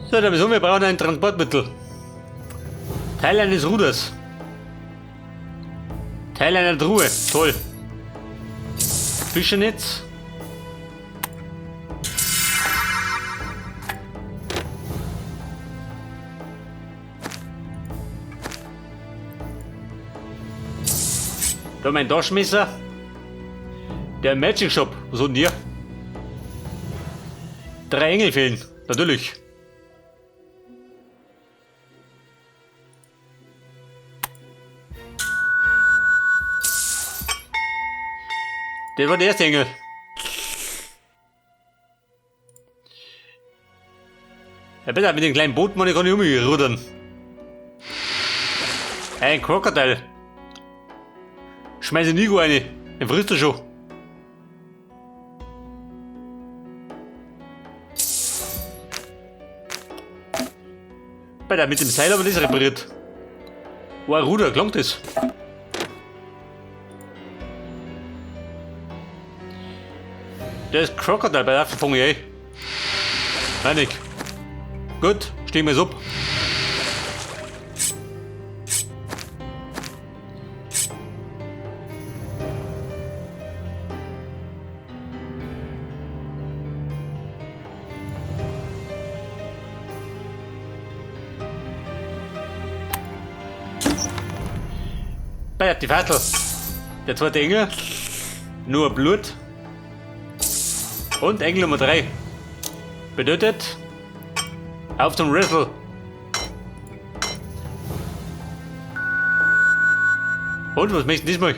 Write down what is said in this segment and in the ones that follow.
So, dann wir brauchen ein Transportmittel. Teil eines Ruders. Teil einer Truhe. Toll. Fischernetz. Da mein Taschenmesser. Der Magic Shop. Was hat denn hier? 3 Engel fehlen. Natürlich. Das war der erste Engel. Ja bitte, mit dem kleinen Boot kann ich umrudern. Ein Krokodil. Schmeiß Nigo eine. Den frisst du schon. Bitte, mit dem Seil aber das repariert. Oh, ein Ruder, klangt das. Das Krokodil bei der fange ich ein. Nein, nicht. Gut, stehen wir es ab. Bei die Viertel. Der zweite Engel. Nur Blut. Und Engel Nummer 3. Bedeutet, auf zum Riffle. Und was möchtest du diesmal?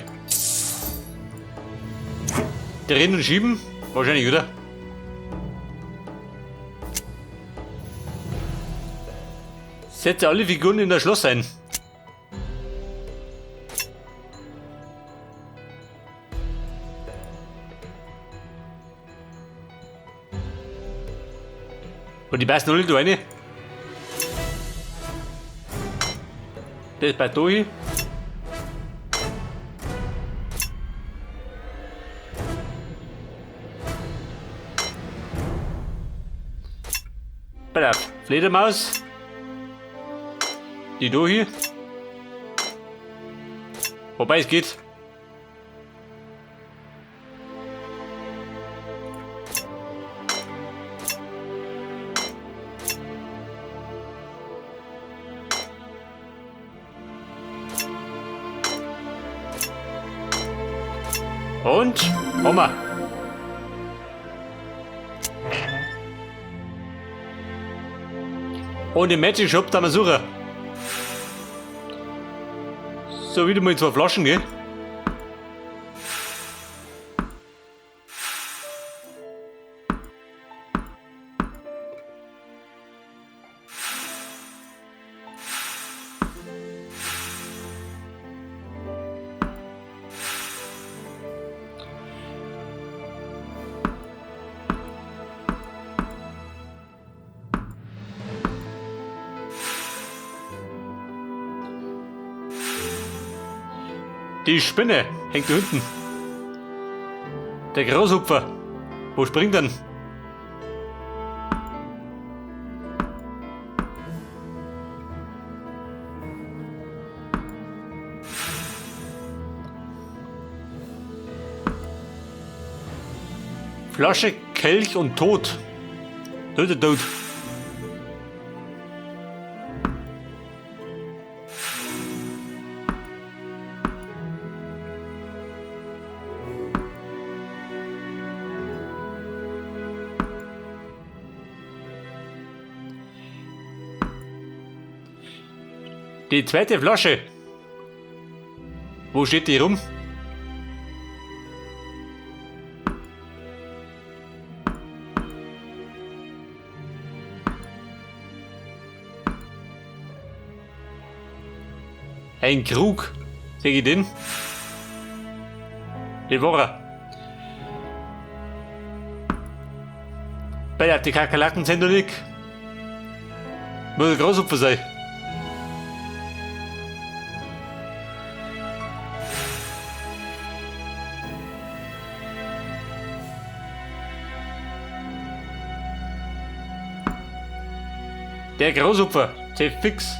Drehen und schieben? Wahrscheinlich, oder? Setze alle Figuren in das Schloss ein. Und die passen alle da rein. Das passt da hin. Pass auf, Fledermaus. Die da hier. Wobei es geht. Und Hammer. Und im Magic Shop da mal suchen. So, wieder mal 2 Flaschen, gell? Die Spinne hängt da hinten. Der Grashupfer. Wo springt denn? Flasche, Kelch und Tod. Tot. Die zweite Flasche. Wo steht die rum? Ein Krug. Sehe ich den? Die war er. Bei die Kakerlaken sind noch nicht. Muss ein Grashupfer sein. Der Großopfer. Safe fix.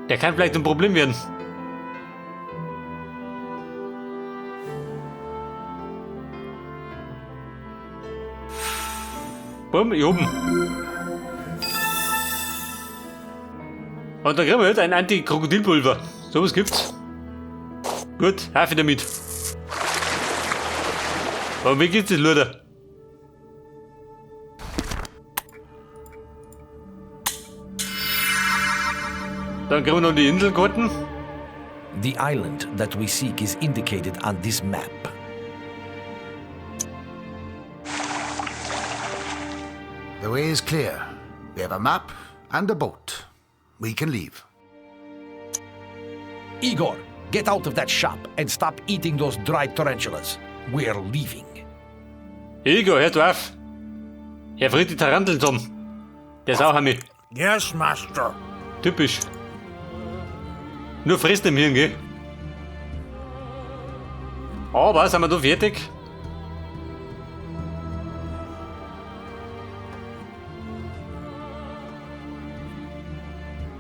Der kann vielleicht ein Problem werden. Bumm, hier oben. Und dann kriegen wir jetzt ein Anti-Krokodilpulver. So was gibt's. Gut, Hafe damit. Aber wie geht's jetzt, Leute? Dann kriegen wir noch die Inselkarten. The island that we seek is indicated on this map. The way is clear. We have a map and a boat. We can leave. Igor, get out of that shop and stop eating those dried tarantulas. We're leaving. Igor, hört auf. Er friert die Taranteln zusammen. Der Sauhammer. Yes, master. Typisch. Nur frisst im Hirn, gell? Aber sind wir da fertig?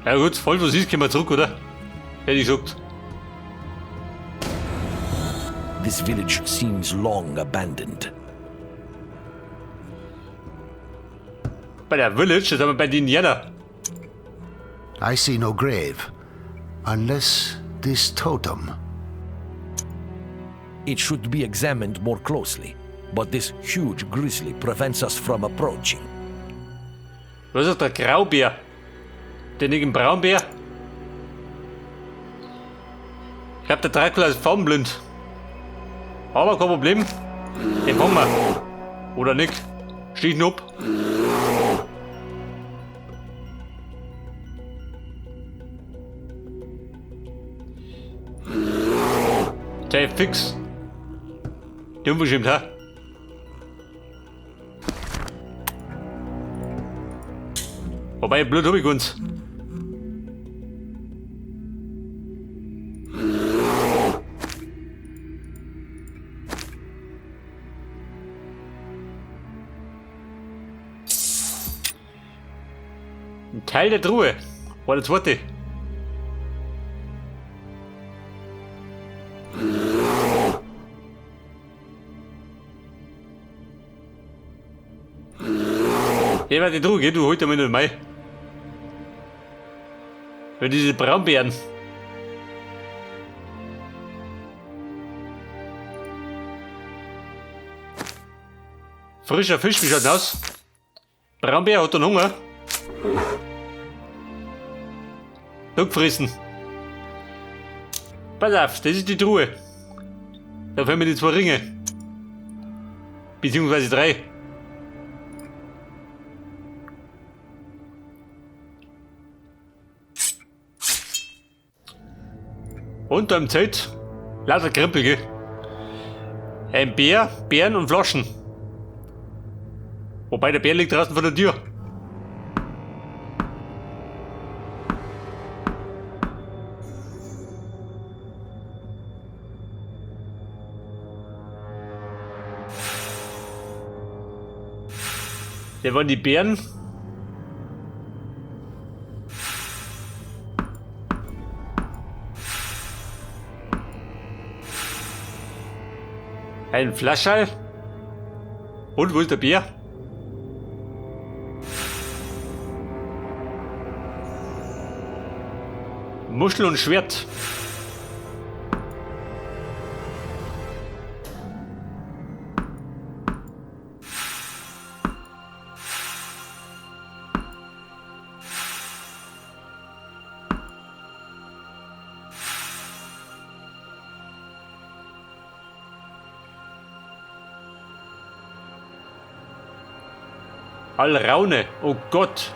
Ja gut, voll was ist, können wir zurück, oder? Hätte ich gesagt. This village seems long abandoned. Bei der Village, das haben wir bei den Indianern. I see no grave. Unless this totem. It should be examined more closely, but this huge grizzly prevents us from approaching. Was ist der Graubär? Der nicht ein Braunbär? Ich glaube, der Dracula ist farbenblind. Aber kein Problem. Den fangen wir. Oder nicht? Stechen ab. Der ist fix. Die unbestimmt, ha? Wobei, Blut hab ich uns. Ein Teil der Truhe. War der zweite. Hier war die Truhe, geh du heute mal nicht mehr. Für diese Braunbären. Frischer Fisch, wie schaut aus? Braunbär hat einen Hunger. Gefressen. Pass auf, das ist die Truhe. Da fehlen mir die 2 Ringe. Beziehungsweise 3. Unter dem Zelt lauter Krempel, gell? Ein Bär, Bären und Flaschen. Wobei der Bär liegt draußen vor der Tür. Der waren die Bären. Ein Flaschall. Und wo ist der Bär? Muschel und Schwert. Alraune, oh Gott.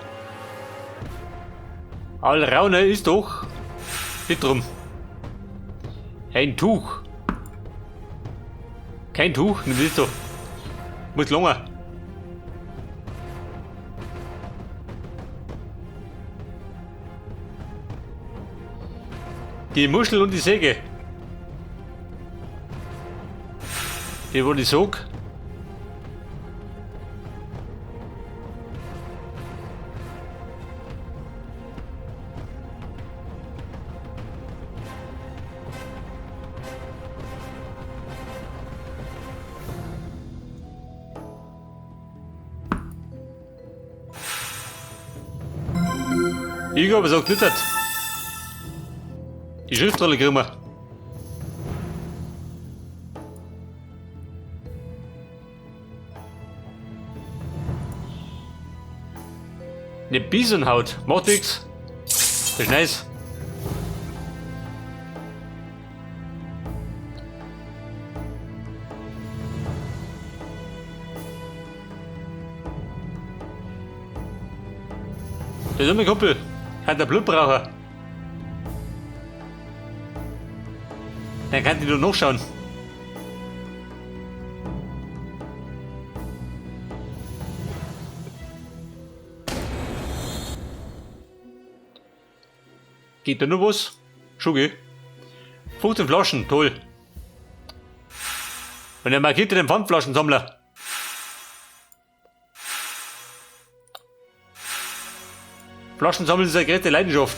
Alraune ist doch. Bitte drum. Ein Tuch. Kein Tuch, das ist doch. Muss länger. Die Muschel und die Säge. Die wo ich sag. Ich aber sagt nicht das. Die Schriftrolle kriegen wir. Eine Bisonhaut, macht nix. Das ist nice. Das ist mein Kumpel. Hat der Blut brauchen. Dann kann ich nur nachschauen. Geht da noch was? Schon geh. 15 Flaschen, toll. Und er markiert den Pfandflaschensammler. Flaschensammeln ist eine große Leidenschaft.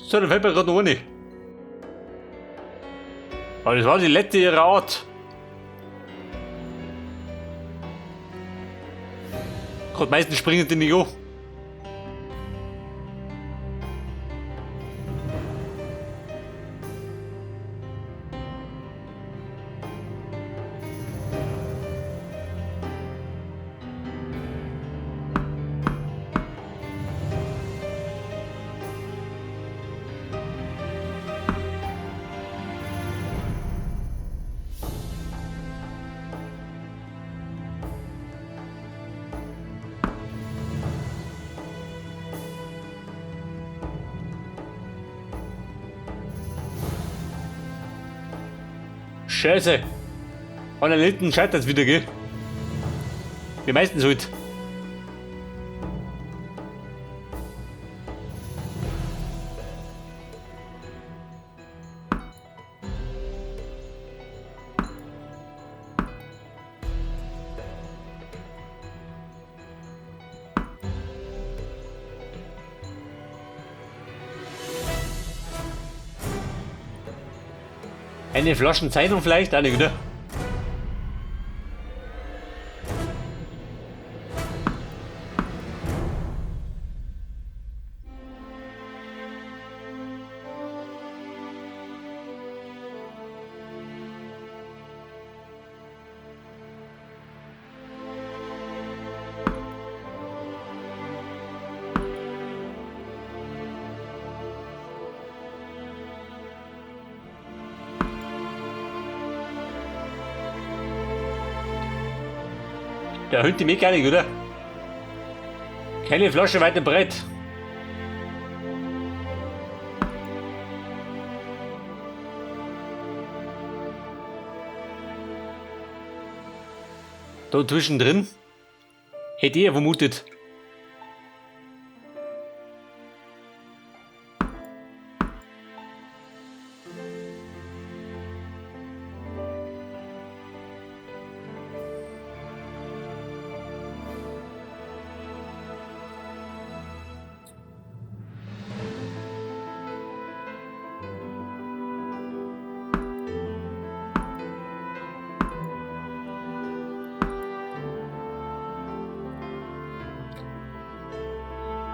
So, dann fällt mir gerade noch eine. Aber das war die letzte ihrer Art. Gerade meistens springen die nicht an. Scheiße. An der letzten scheitert es wieder, gell? Wie meistens halt. Eine Flaschenzeitung vielleicht? Alle wieder. Der hüllt die mich gar nicht, oder? Keine Flasche weiter breit. Da zwischendrin hätte ich ja vermutet.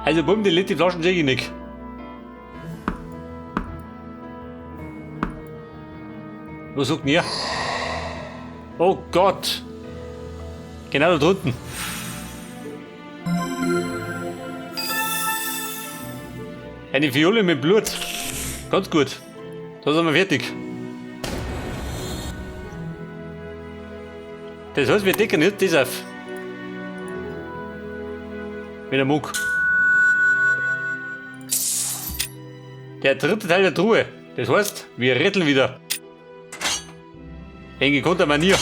Also bumm, die letzte Flaschen sehe ich nicht. Was sagt denn ihr? Oh Gott! Genau da drunten. Eine Fiole mit Blut. Ganz gut. Da sind wir fertig. Das heißt, wir decken jetzt das auf. Mit einem Muck. Der dritte Teil der Truhe. Das heißt, wir retteln wieder. In gekonnter Manier.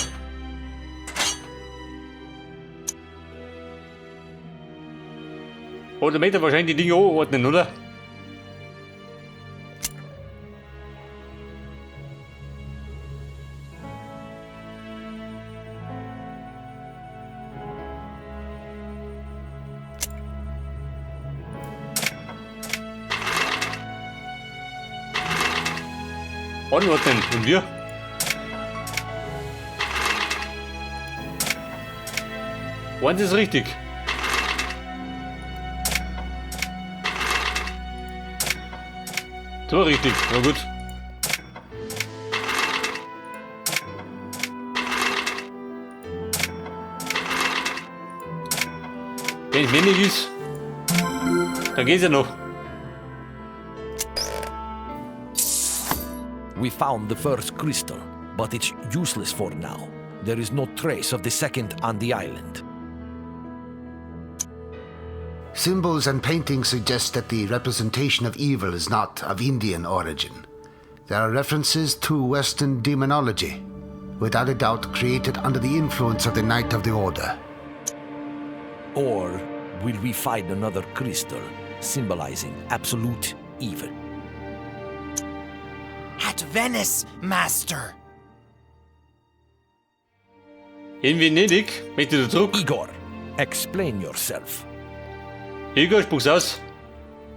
Oder damit wahrscheinlich die Dinge anordnen, oder? anordnen. Und wir? Eins ist richtig. So richtig, na gut. Wenn es wenig ist, dann geht's ja noch. We found the first crystal, but it's useless for now. There is no trace of the second on the island. Symbols and paintings suggest that the representation of evil is not of Indian origin. There are references to Western demonology, without a doubt created under the influence of the Knight of the Order. Or will we find another crystal symbolizing absolute evil? At Venice, Master. In Venedig möchte der Druck. Igor, explain yourself. Igor, spuck's aus.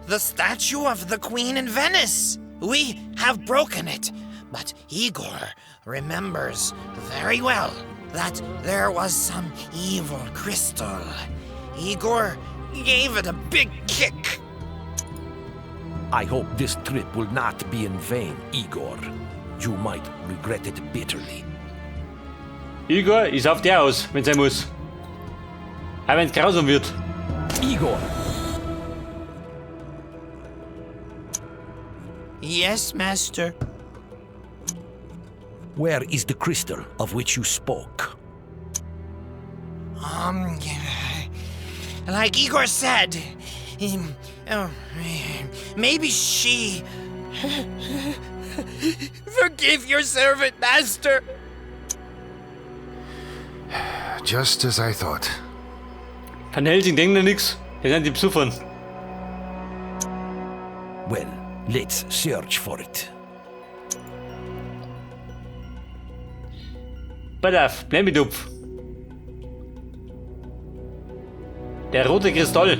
The statue of the Queen in Venice. We have broken it. But Igor remembers very well that there was some evil crystal. Igor gave it a big kick. I hope this trip will not be in vain, Igor. You might regret it bitterly. Igor ist auf der aus, wenn sein muss. Aber wenn's grausam wird. Igor! Yes, Master. Where is the crystal of which you spoke? Like Igor said, maybe she... Forgive your servant, Master. Just as I thought. Van Helsing denkt da nix. Das sind die Psuffern. Well, let's search for it. Pass auf, bleib mit Upf. Der rote Kristall.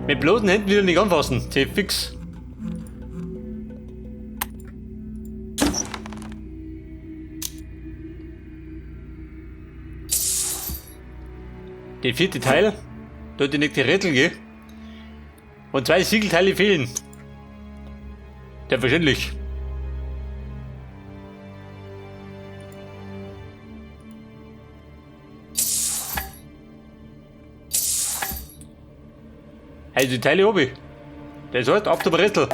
Mit bloßen Händen wieder nicht anfassen. Zäh fix. Den vierten Teil. Dort nicht die Rätsel gehen. Und 2 Siegelteile fehlen. Selbstverständlich. Also die Teile habe ich. Das heißt, ab zum Rätsel.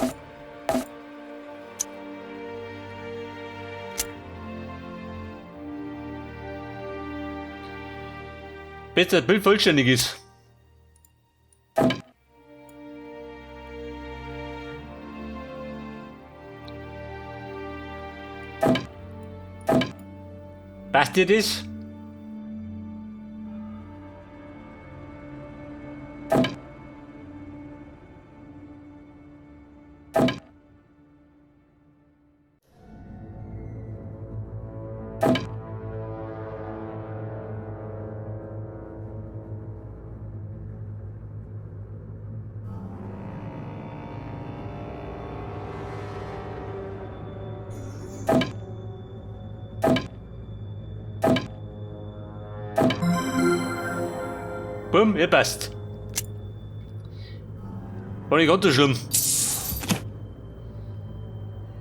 Bis das Bild vollständig ist. Passt dir das? Bumm, ihr passt. War nicht ganz so schlimm.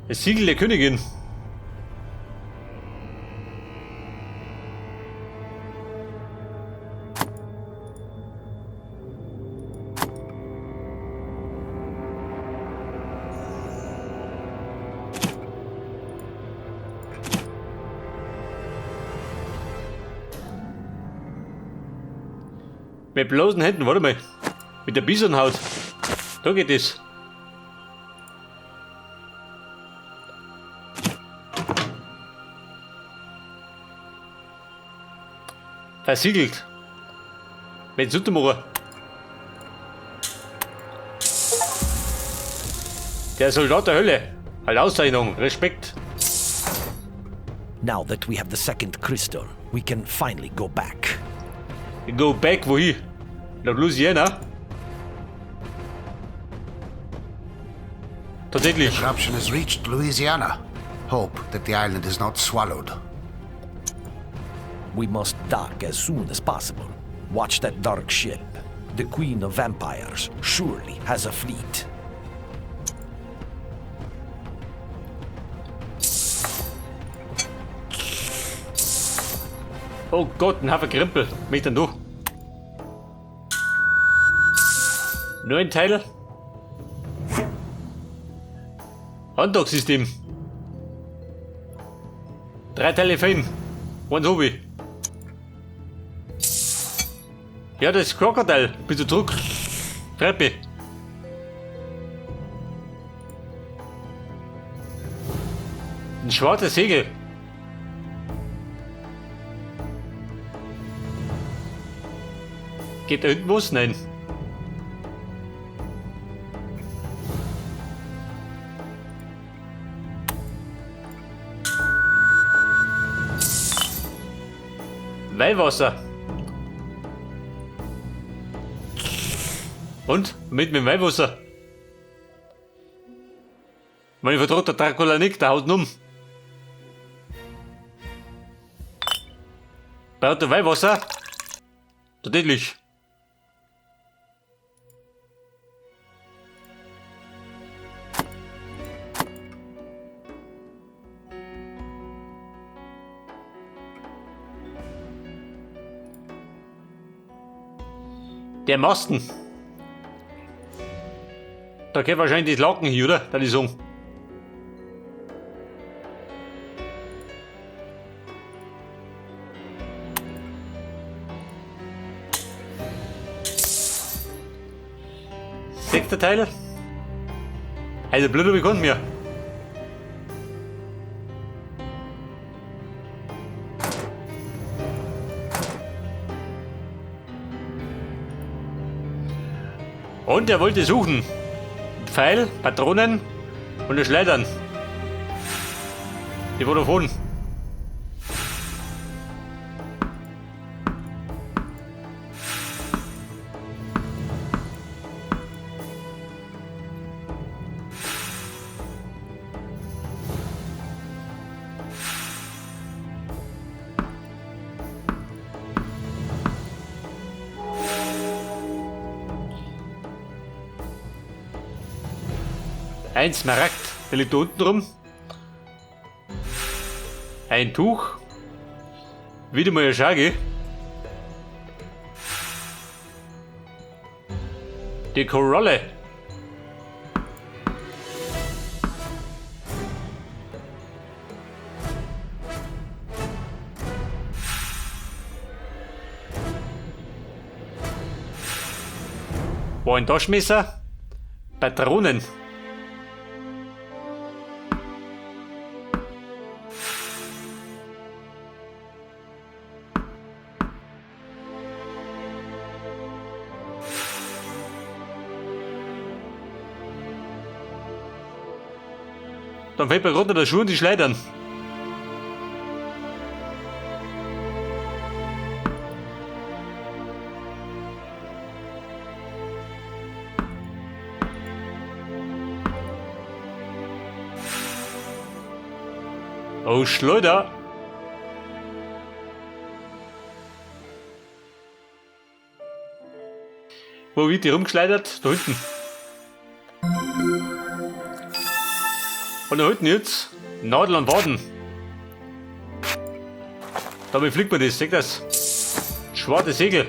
Das Siegel der Königin. Mit bloßen Händen, warte mal. Mit der Bisonhaut. Da geht es. Versiegelt. Mit Suttermorer. Der Soldat der Hölle. Halt Auszeichnung. Respekt. Now that we have the second crystal, we can finally go back. Go back, wohin? Nach Louisiana? Tatsächlich. Corruption has reached Louisiana. Hope that the island is not swallowed. We must dock as soon as possible. Watch that dark ship. The Queen of Vampires surely has a fleet. Oh Gott, ein Haufen Krempel. Mich dann durch. Nur ein Teil. Handtagssystem. 3 Teile fein. Eins hab ich. Ja, das Krokodil. Bitte zurück. Treppe. Ein schwarzes Segel. Geht da hinten was? Nein. Weihwasser. Und? Mit dem Weihwasser. Mein vertrachter Dracula nicht, der haut ihn um. Braucht der Weihwasser? Tatsächlich. Der Masten. Da geht wahrscheinlich das Laken hier, oder? Da die Song. Sechster Teil. Also blöder bekannt mir. Und er wollte suchen. Pfeil, Patronen und das Schleudern. Die war davon. Ein Smaragd, der liegt da unten rum. Ein Tuch. Wieder mal eine Schage. Die Korolle. War ein Taschenmesser. Patronen. Dann fällt mir runter der Schuh und die Schleudern. Oh, Schleuder. Wo wird die rumgeschleudert? Da hinten. Und da hinten jetzt Nadel am Waden. Damit fliegt man das, seht ihr das? Schwarze Segel.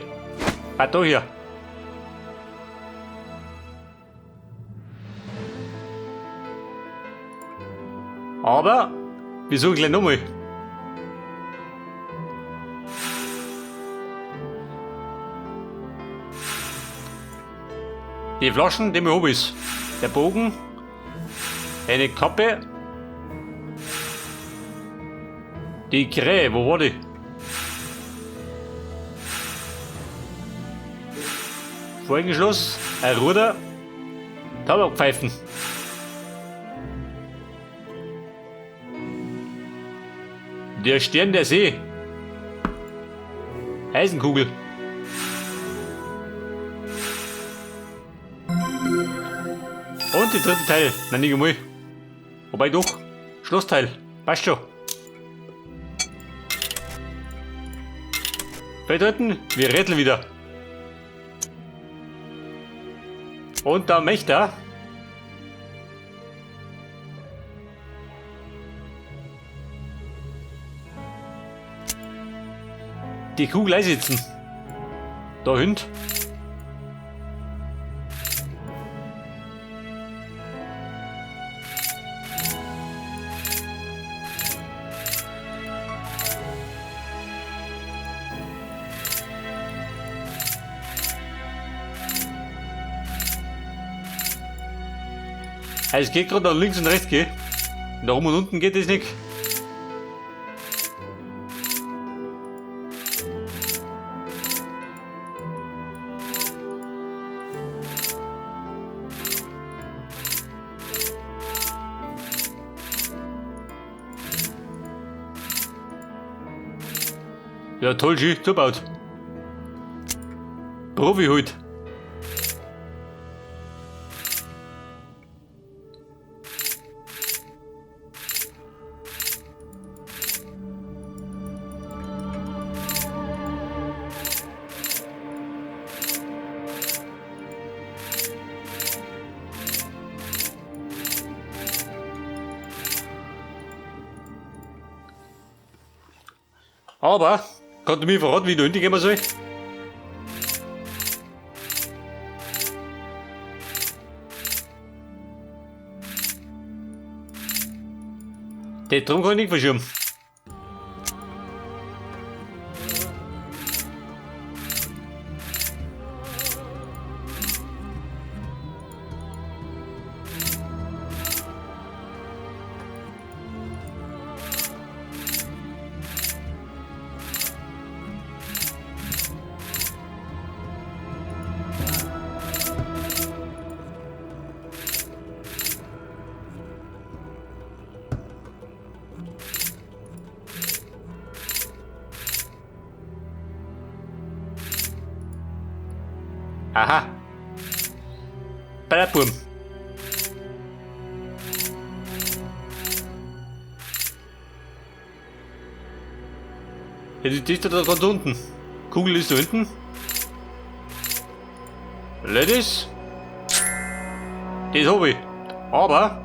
Ah, da hier. Aber, wir suchen gleich nochmal. Die Flaschen, die mir oben ist. Der Bogen. Eine Kappe. Die Krähe, wo war die? Vorhängeschloss, ein Ruder, Tabakpfeifen. Der Stern der See. Eisenkugel. Und Und der dritte Teil. Nein, nicht einmal. Wobei doch. Schlussteil. Passt schon. Bedeuten, wir rätseln wieder. Und da möchte er. Die Kugel einsetzen. Da Hund. Es geht gerade nach links und rechts, gell? Nach oben und unten geht es nicht. Ja, toll, schön, zubaut. Profi halt. Aber, kannst du mir verraten, wie du hinten gehen soll? Den drum kann ich nicht verschieben. Aha. Badabum. Jetzt ist da ganz unten. Kugel ist da hinten. Ladies. Das hab ich. Aber.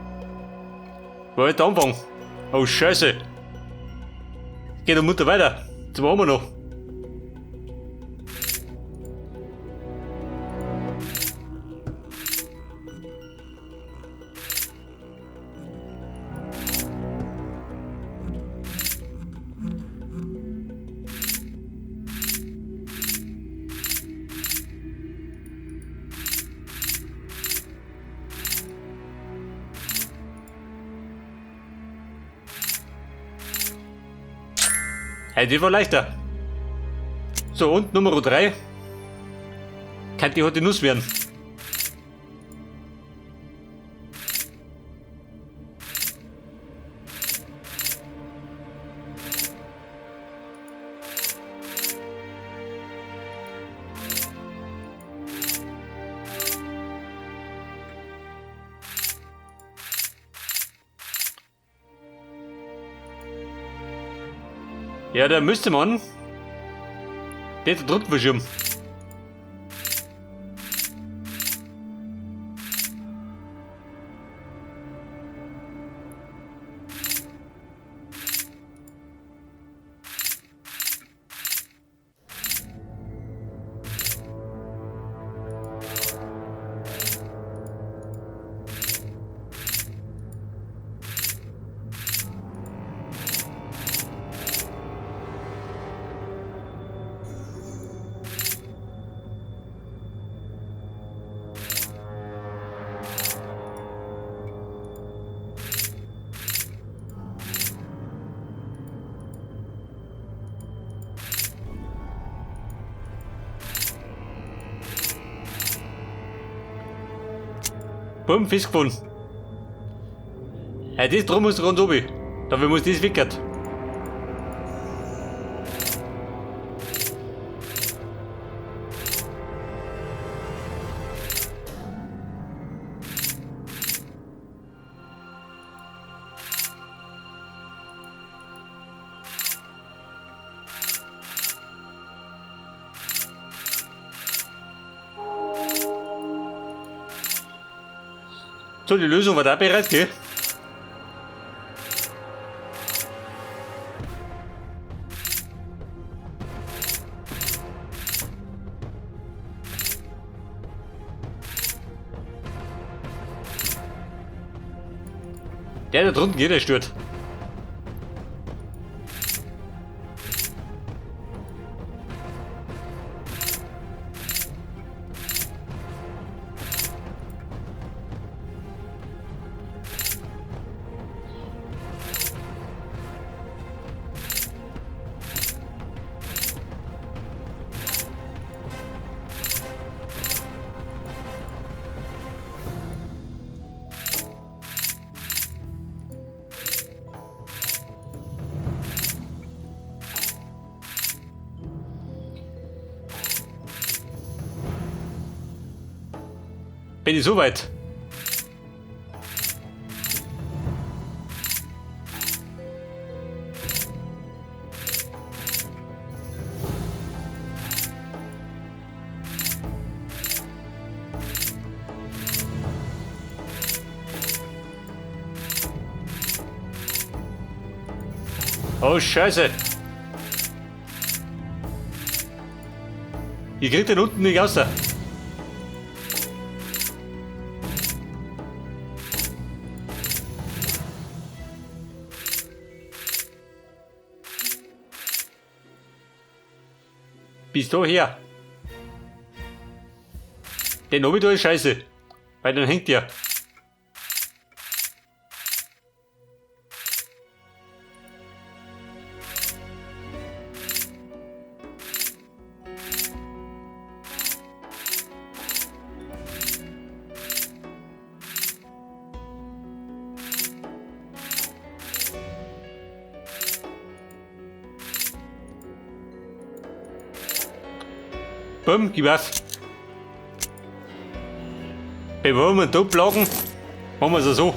War nicht der Anfang. Oh Scheiße. Geht der Mutter weiter. Jetzt haben wir noch. Hey, die war leichter. So, und Nummer 3. Kann die heute Nuss werden. Ja, da müsste man den da drunten verschieben. Bumm, Fisch gefunden. Das drum muss ganz oben. Dafür muss das wickert. So, die Lösung war da bereit, gell? Der da drunten geht, der stört. Bin ich so weit? Oh, Scheiße. Ihr kriegt den unten nicht raus. Bis daher. Den oben da ist scheiße. Weil dann hängt der. Bumm, gib auf. Bevor wir da plagen, machen wir es so.